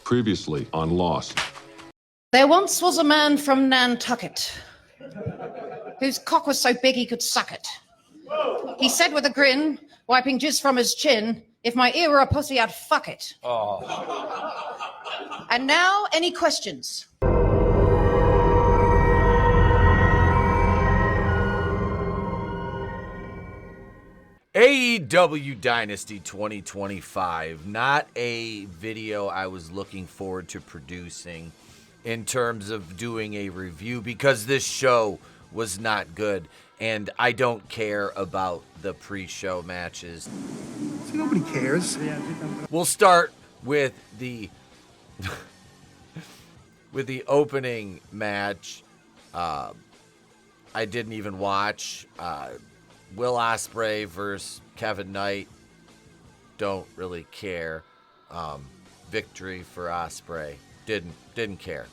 Previously on Lost. There once was a man from Nantucket whose cock was so big he could suck it. He said with a grin, wiping jizz from his chin, if my ear were a pussy, I'd fuck it. Oh. And now, any questions? AEW Dynasty 2025, not a video I was looking forward to producing in terms of doing a review because this show was not good and I don't care about the pre-show matches. See, nobody cares. We'll start with the opening match. I didn't even watch. Will Ospreay versus Kevin Knight. Don't really care. Victory for Ospreay. Didn't care.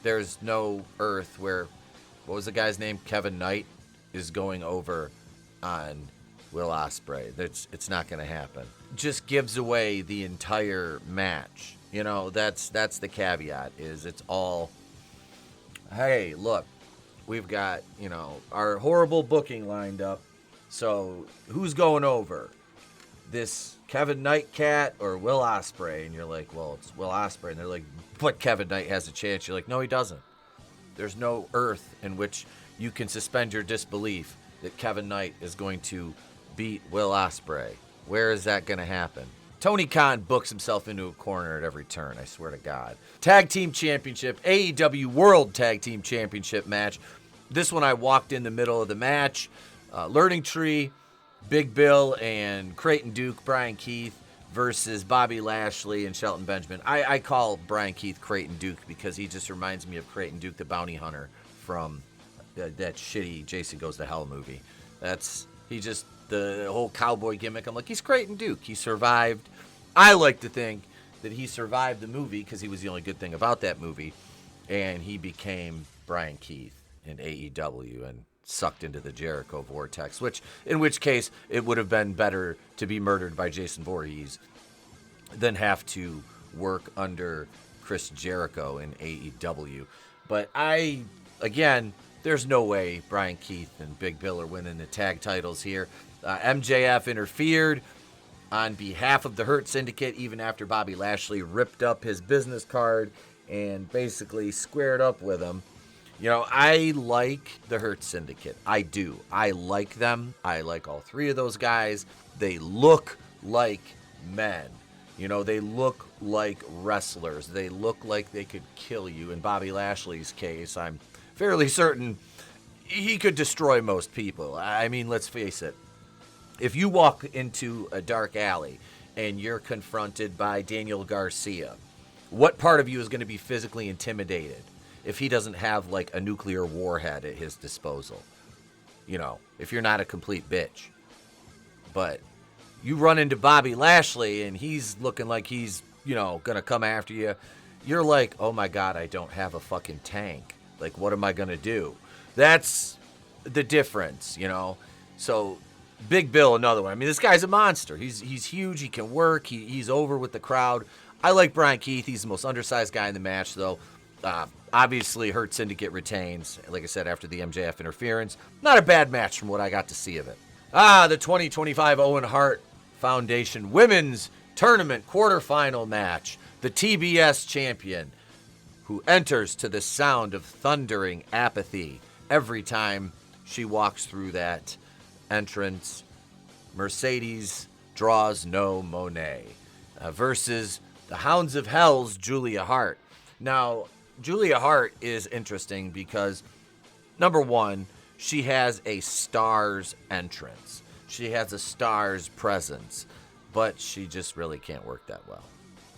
There's no earth where, what was the guy's name? Kevin Knight is going over on Will Ospreay. It's not going to happen. Just gives away the entire match. You know, that's the caveat. Is it's all, hey, look. We've got, you know, our horrible booking lined up. So who's going over? This Kevin Knight cat or Will Ospreay? And you're like, well, it's Will Ospreay. And they're like, but Kevin Knight has a chance. You're like, no, he doesn't. There's no earth in which you can suspend your disbelief that Kevin Knight is going to beat Will Ospreay. Where is that going to happen? Tony Khan books himself into a corner at every turn, I swear to God. Tag Team Championship, AEW World Tag Team Championship match. This one I walked in the middle of the match. Learning Tree, Big Bill, and Creighton Duke, Brian Keith versus Bobby Lashley and Shelton Benjamin. I call Brian Keith Creighton Duke because he just reminds me of Creighton Duke, the bounty hunter from that shitty Jason Goes to Hell movie. The whole cowboy gimmick. I'm like, he's Creighton Duke. He survived. I like to think that he survived the movie because he was the only good thing about that movie. And he became Brian Keith in AEW and sucked into the Jericho vortex, in which case it would have been better to be murdered by Jason Voorhees than have to work under Chris Jericho in AEW. But there's no way Brian Keith and Big Bill are winning the tag titles here. MJF interfered on behalf of the Hurt Syndicate even after Bobby Lashley ripped up his business card and basically squared up with him. You know, I like the Hurt Syndicate. I do. I like them. I like all three of those guys. They look like men. You know, they look like wrestlers. They look like they could kill you. In Bobby Lashley's case, I'm fairly certain he could destroy most people. I mean, let's face it. If you walk into a dark alley and you're confronted by Daniel Garcia, what part of you is going to be physically intimidated if he doesn't have like a nuclear warhead at his disposal? You know, if you're not a complete bitch. But you run into Bobby Lashley and he's looking like he's, you know, going to come after you. You're like, oh my God, I don't have a fucking tank. Like, what am I going to do? That's the difference, you know? So Big Bill, another one. I mean, this guy's a monster. He's huge. He can work. He's over with the crowd. I like Brian Keith. He's the most undersized guy in the match, though. Obviously, Hurt Syndicate retains, like I said, after the MJF interference. Not a bad match from what I got to see of it. The 2025 Owen Hart Foundation Women's Tournament quarterfinal match. The TBS champion, who enters to the sound of thundering apathy every time she walks through that entrance. Mercedes draws no Monet versus the Hounds of Hell's Julia Hart. Now, Julia Hart is interesting because, number one, she has a star's entrance. She has a star's presence, but she just really can't work that well.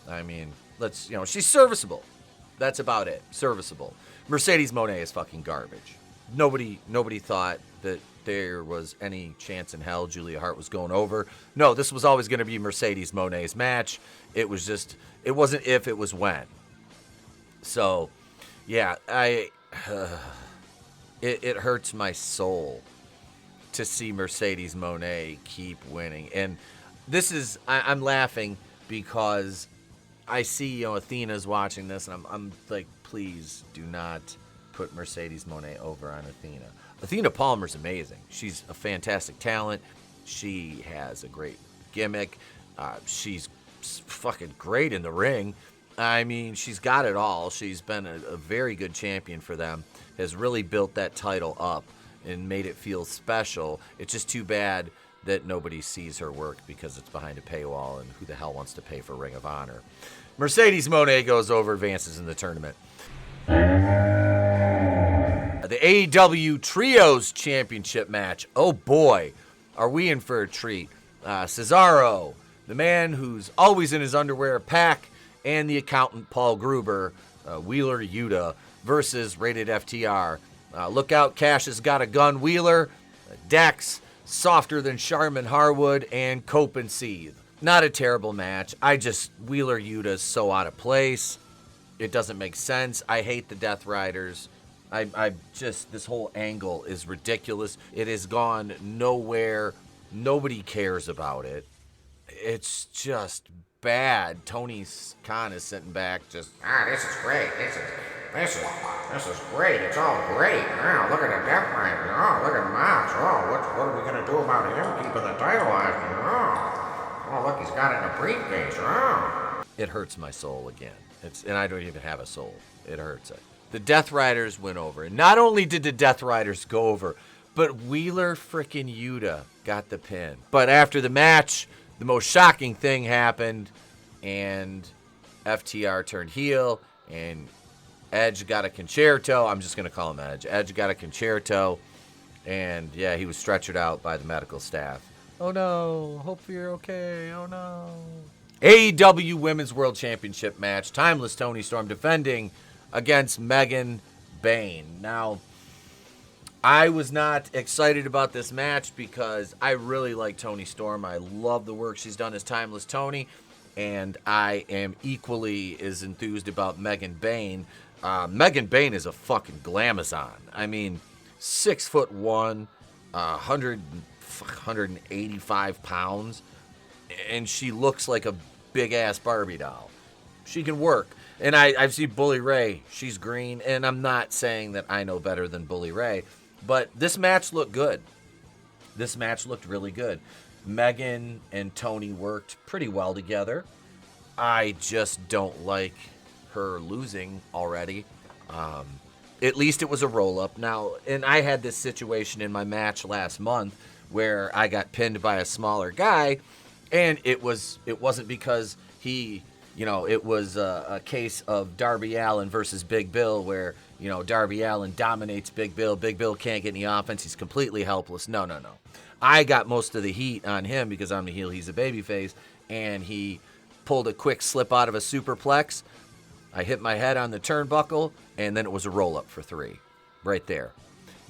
I mean, she's serviceable. That's about it. Serviceable. Mercedes Monet is fucking garbage. Nobody thought that there was any chance in hell Julia Hart was going over. No, this was always going to be Mercedes Monet's match. It wasn't if, it was when. So, yeah, it hurts my soul to see Mercedes Monet keep winning. And this is, I'm laughing because I see, Athena's watching this, and I'm like, please do not put Mercedes Moné over on Athena. Athena Palmer's amazing. She's a fantastic talent. She has a great gimmick. She's fucking great in the ring. I mean, she's got it all. She's been a very good champion for them, has really built that title up and made it feel special. It's just too bad that nobody sees her work because it's behind a paywall, and who the hell wants to pay for Ring of Honor? Mercedes Moné goes over, advances in the tournament. The AEW Trios Championship match. Oh boy, are we in for a treat. Cesaro, the man who's always in his underwear, Pac, and the accountant Paul Gruber, Wheeler Yuta, versus Rated FTR. Look out, Cash has got a gun, Wheeler, Dax, softer than Charmin Harwood, and Cope and Seethe. Not a terrible match. Wheeler Yuta's so out of place. It doesn't make sense. I hate the Death Riders. This whole angle is ridiculous. It has gone nowhere. Nobody cares about it. It's just bad. Tony Khan is sitting back just, this is great. This is great. It's all great. Oh, look at the Death Rider. Oh, look at Mox. Oh, what are we going to do about him keeping the title on? Oh, look, he's got it in a briefcase. Oh. It hurts my soul again. And I don't even have a soul. It hurts it. The Death Riders went over. And not only did the Death Riders go over, but Wheeler frickin' Yuta got the pin. But after the match, the most shocking thing happened, and FTR turned heel, and Edge got a concerto. I'm just going to call him Edge. Edge got a concerto, and yeah, he was stretchered out by the medical staff. Oh no, hope you're okay. Oh no. AEW Women's World Championship match. Timeless Toni Storm defending against Megan Bayne. Now, I was not excited about this match because I really like Toni Storm. I love the work she's done as Timeless Toni, and I am equally as enthused about Megan Bayne. Megan Bayne is a fucking glamazon. I mean, 6'1", 185 pounds, and she looks like a big-ass Barbie doll. She can work. And I've seen Bully Ray. She's green, and I'm not saying that I know better than Bully Ray, but this match looked good. This match looked really good. Megan and Toni worked pretty well together. I just don't like her losing already. At least it was a roll-up. Now, and I had this situation in my match last month where I got pinned by a smaller guy, and it wasn't because he, it was a case of Darby Allin versus Big Bill where, Darby Allin dominates Big Bill. Big Bill can't get any offense. He's completely helpless. No. I got most of the heat on him because I'm the heel. He's a babyface, and he pulled a quick slip out of a superplex. I hit my head on the turnbuckle, and then it was a roll-up for 3 right there.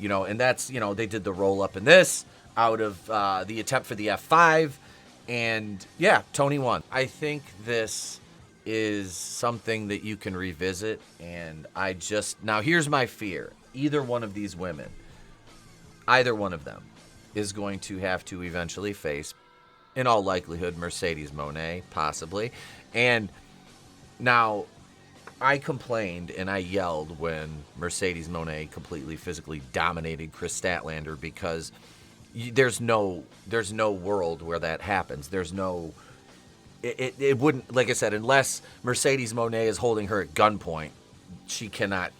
And that's, they did the roll-up in this out of the attempt for the F5, and yeah, Toni won. I think this is something that you can revisit, and now here's my fear. Either one of these women, either one of them, is going to have to eventually face, in all likelihood, Mercedes Moné, possibly. And now, I complained and I yelled when Mercedes Moné completely physically dominated Chris Statlander because there's no world where that happens. There's no... It wouldn't, like I said, unless Mercedes Moné is holding her at gunpoint, she cannot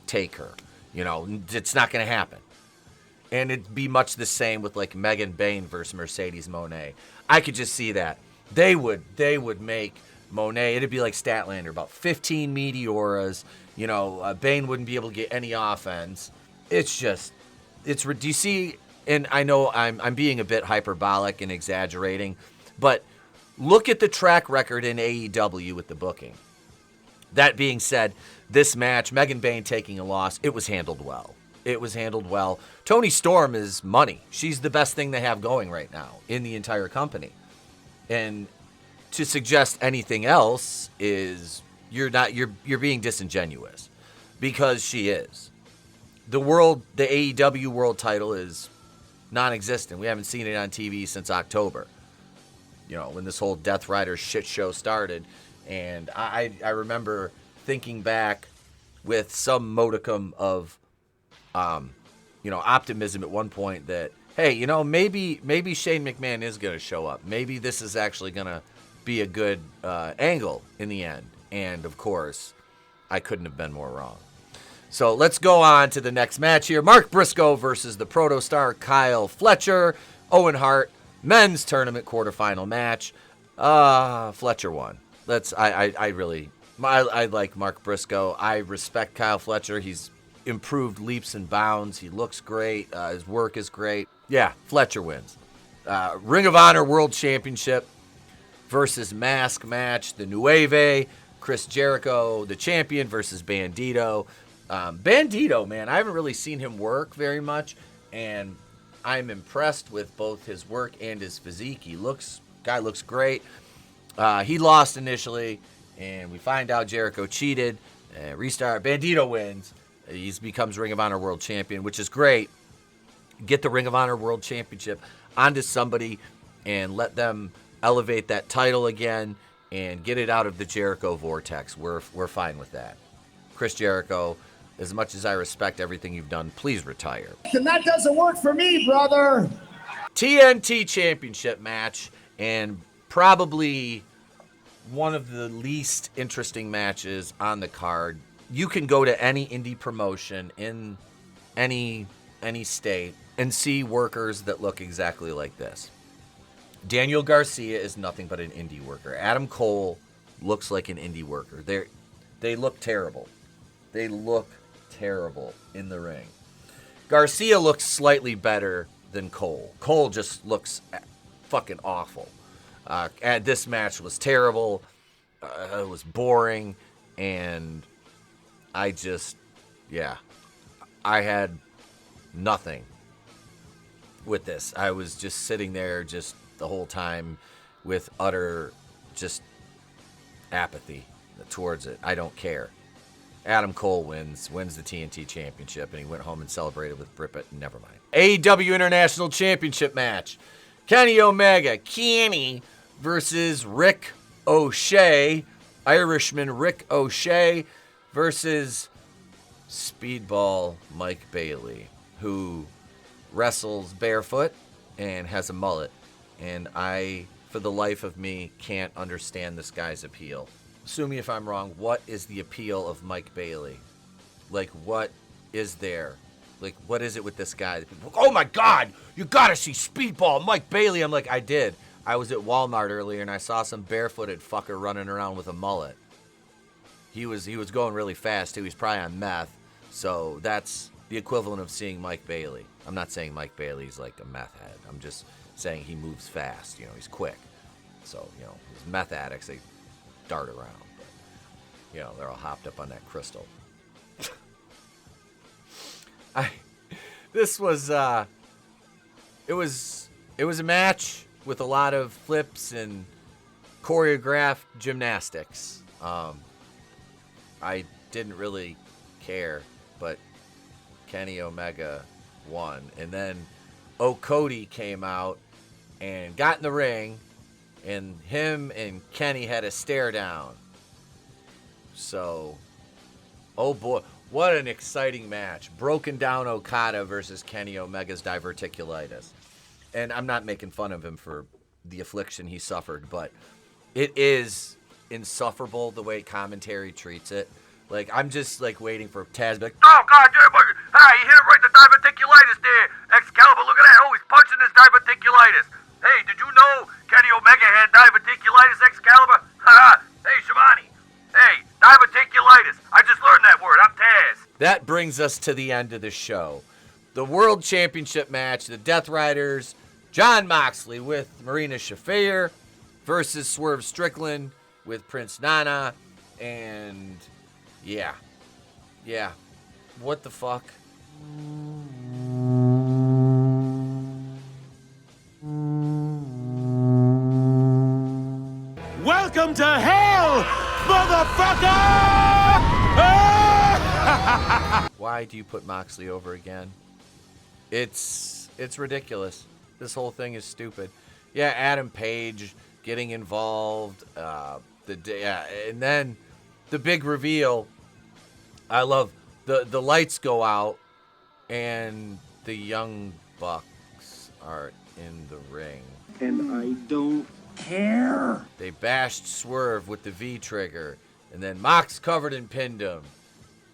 take her. It's not going to happen. And it'd be much the same with like Megan Bayne versus Mercedes Moné. I could just see that. They would make Moné, it'd be like Statlander, about 15 Meteoras. Bayne wouldn't be able to get any offense. Do you see, and I know I'm being a bit hyperbolic and exaggerating, but look at the track record in AEW with the booking. That being said, this match, Megan Bayne taking a loss, it was handled well. Toni Storm is money. She's the best thing they have going right now in the entire company. And to suggest anything else is you're being disingenuous, because she is. The AEW world title is non-existent. We haven't seen it on TV since October. When this whole Death Rider shit show started, And I remember thinking back with some modicum of, optimism at one point that, hey, maybe Shane McMahon is going to show up. Maybe this is actually going to be a good angle in the end. And, of course, I couldn't have been more wrong. So let's go on to the next match here. Mark Briscoe versus the Protostar Kyle Fletcher. Owen Hart, men's tournament quarterfinal match. Fletcher won. I like Mark Briscoe. I respect Kyle Fletcher. He's improved leaps and bounds. He looks great. His work is great. Yeah, Fletcher wins. Ring of Honor World Championship versus Mask match. The Nueve, Chris Jericho, the champion, versus Bandito. Bandito, man, I haven't really seen him work very much, and I'm impressed with both his work and his physique. Guy looks great. He lost initially, and we find out Jericho cheated. Restart. Bandito wins. He becomes Ring of Honor World Champion, which is great. Get the Ring of Honor World Championship onto somebody and let them elevate that title again and get it out of the Jericho vortex. We're fine with that. Chris Jericho, as much as I respect everything you've done, please retire. And that doesn't work for me, brother. TNT Championship match, and probably one of the least interesting matches on the card. You can go to any indie promotion in any state and see workers that look exactly like this. Daniel Garcia is nothing but an indie worker. Adam Cole looks like an indie worker. They look terrible. They look terrible in the ring. Garcia looks slightly better than Cole. Cole just looks fucking awful. And this match was terrible. It was boring, and I had nothing with this. I was just sitting there just the whole time with utter just apathy towards it. I don't care. Adam Cole wins the TNT Championship, and he went home and celebrated with Britt, but never mind. AEW International Championship match. Kenny Omega, Kenny, versus Rick O'Shea, Irishman Rick O'Shea, versus Speedball Mike Bailey, who wrestles barefoot and has a mullet. And I, for the life of me, can't understand this guy's appeal. Sue me if I'm wrong. What is the appeal of Mike Bailey? Like, what is there? Like, what is it with this guy? Oh my God, you gotta see Speedball Mike Bailey. I'm like, I did. I was at Walmart earlier and I saw some barefooted fucker running around with a mullet. He was going really fast too. He's probably on meth. So that's the equivalent of seeing Mike Bailey. I'm not saying Mike Bailey's like a meth head. I'm just saying he moves fast. He's quick. So, these meth addicts, they dart around. But, they're all hopped up on that crystal. This was, it was a match with a lot of flips and choreographed gymnastics. I didn't really care, but Kenny Omega won. And then Cody came out and got in the ring, and him and Kenny had a stare down. So, oh boy, what an exciting match. Broken Down Okada versus Kenny Omega's diverticulitis. And I'm not making fun of him for the affliction he suffered, but it is insufferable the way commentary treats it. Like, I'm just, waiting for Taz to be like, oh, God damn, hey, he hit him right in the diverticulitis there. Excalibur, look at that. Oh, he's punching his diverticulitis. Hey, did you know Kenny Omega had diverticulitis, Excalibur? Ha! Hey, Shivani. Hey, diverticulitis. I just learned that word. I'm Taz. That brings us to the end of the show. The World Championship match, the Death Riders, Jon Moxley with Marina Shafir versus Swerve Strickland with Prince Nana. And yeah. What the fuck? Welcome to hell, motherfucker! Why do you put Moxley over again? It's ridiculous. This whole thing is stupid. Yeah, Adam Page getting involved. Yeah, and then the big reveal. I love the lights go out, and the Young Bucks are in the ring. And I don't care. They bashed Swerve with the V trigger, and then Mox covered and pinned him.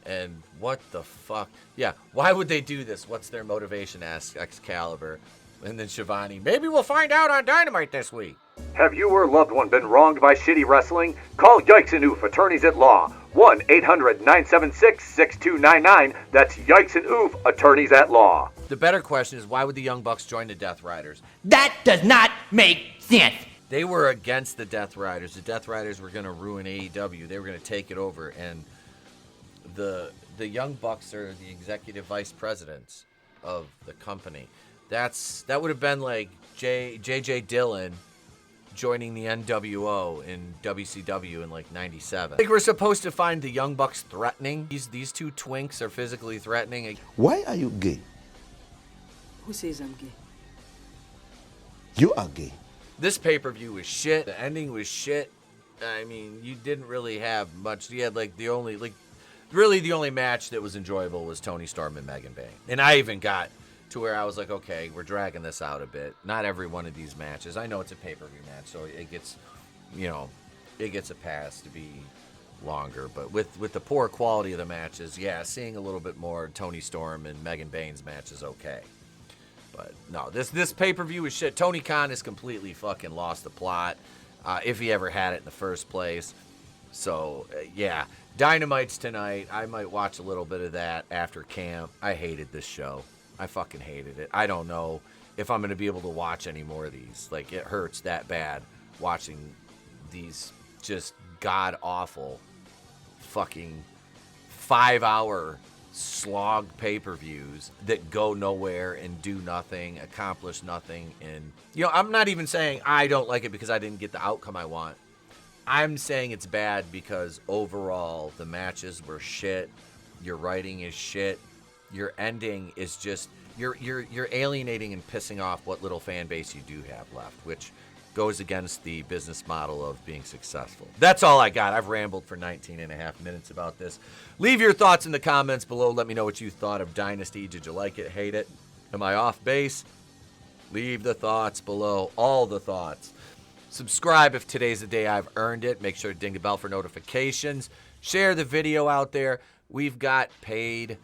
And what the fuck? Yeah, why would they do this? What's their motivation? Asks Excalibur. And then Shivani, maybe we'll find out on Dynamite this week. Have you or loved one been wronged by shitty wrestling? Call Yikes and Oof, attorneys at law. 1-800-976-6299. That's Yikes and Oof, attorneys at law. The better question is, why would the Young Bucks join the Death Riders? That does not make sense. They were against the Death Riders. The Death Riders were going to ruin AEW. They were going to take it over. And the Young Bucks are the executive vice presidents of the company. That would have been like J.J. Dillon joining the NWO in WCW in like 97. I think we're supposed to find the Young Bucks threatening. These two twinks are physically threatening. Why are you gay? Who says I'm gay? You are gay. This pay-per-view was shit. The ending was shit. I mean, you didn't really have much. You had like the only match that was enjoyable was Tony Storm and Megan Bayne. And I even got to where I was like, okay, we're dragging this out a bit. Not every one of these matches. I know it's a pay-per-view match, so it gets a pass to be longer. But with the poor quality of the matches, yeah, seeing a little bit more Tony Storm and Megan Bayne's match is okay. But no, this pay-per-view is shit. Tony Khan has completely fucking lost the plot, if he ever had it in the first place. So, yeah, Dynamite's tonight. I might watch a little bit of that after camp. I hated this show. I fucking hated it. I don't know if I'm going to be able to watch any more of these. Like, it hurts that bad watching these just god-awful fucking 5-hour slog pay-per-views that go nowhere and do nothing, accomplish nothing. And, I'm not even saying I don't like it because I didn't get the outcome I want. I'm saying it's bad because overall the matches were shit. Your writing is shit. Your ending is just you're alienating and pissing off what little fan base you do have left, which goes against the business model of being successful. That's all I got. I've rambled for 19 and a half minutes about this. Leave your thoughts in the comments below. Let me know what you thought of Dynasty. Did you like it, hate it? Am I off base? Leave the thoughts below. All the thoughts. Subscribe if today's the day I've earned it. Make sure to ding the bell for notifications. Share the video out there. We've got paid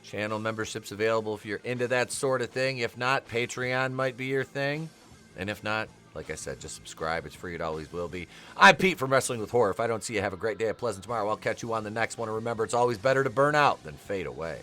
channel memberships available if you're into that sort of thing. If not, Patreon might be your thing. And if not, like I said, just subscribe. It's free. It always will be. I'm Pete from Wrestling with Horror. If I don't see you, have a great day, a pleasant tomorrow. I'll catch you on the next one. And remember, it's always better to burn out than fade away.